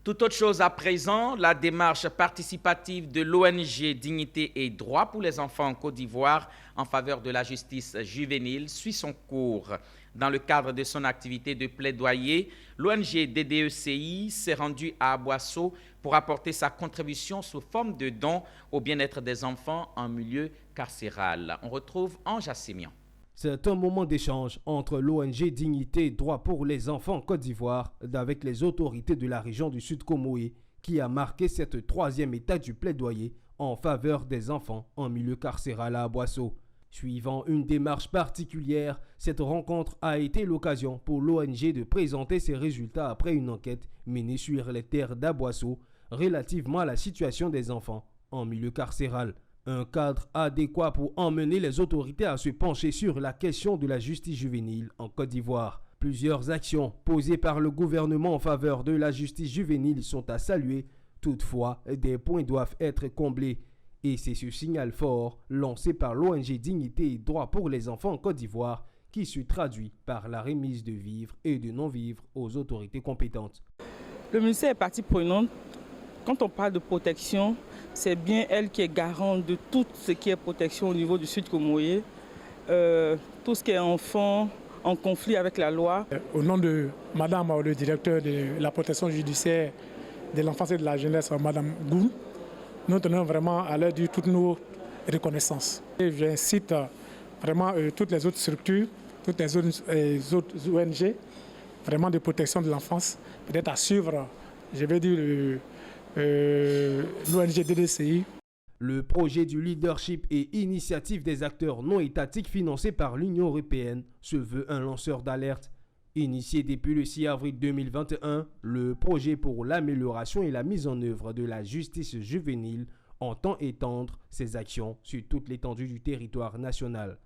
Tout autre chose à présent, la démarche participative de l'ONG Dignité et Droits pour les enfants en Côte d'Ivoire en faveur de la justice juvénile suit son cours. Dans le cadre de son activité de plaidoyer, l'ONG DDECI s'est rendue à Aboissau pour apporter sa contribution sous forme de dons au bien-être des enfants en milieu carcéral. On retrouve Ange Assemian. C'est un moment d'échange entre l'ONG Dignité et Droits pour les enfants en Côte d'Ivoire avec les autorités de la région du Sud Comoé qui a marqué cette troisième étape du plaidoyer en faveur des enfants en milieu carcéral à Aboissau. Suivant une démarche particulière, cette rencontre a été l'occasion pour l'ONG de présenter ses résultats après une enquête menée sur les terres d'Aboissau relativement à la situation des enfants en milieu carcéral. Un cadre adéquat pour emmener les autorités à se pencher sur la question de la justice juvénile en Côte d'Ivoire. Plusieurs actions posées par le gouvernement en faveur de la justice juvénile sont à saluer. Toutefois, des points doivent être comblés. Et c'est ce signal fort lancé par l'ONG Dignité et Droits pour les enfants en Côte d'Ivoire qui se traduit par la remise de vivres et de non-vivres aux autorités compétentes. Le ministère est partie prenante. Quand on parle de protection, c'est bien elle qui est garante de tout ce qui est protection au niveau du Sud Comoé, tout ce qui est enfant en conflit avec la loi. Au nom de Madame le directeur de la protection judiciaire de l'enfance et de la jeunesse, Madame Goum, nous tenons vraiment à leur dire toutes nos reconnaissances. J'incite vraiment toutes les autres structures, toutes les autres ONG, vraiment de protection de l'enfance, peut-être à suivre, je vais dire, l'ONG DDCI. Le projet du leadership et initiative des acteurs non étatiques financé par l'Union européenne se veut un lanceur d'alerte. Initié depuis le 6 avril 2021, le projet pour l'amélioration et la mise en œuvre de la justice juvénile entend étendre ses actions sur toute l'étendue du territoire national.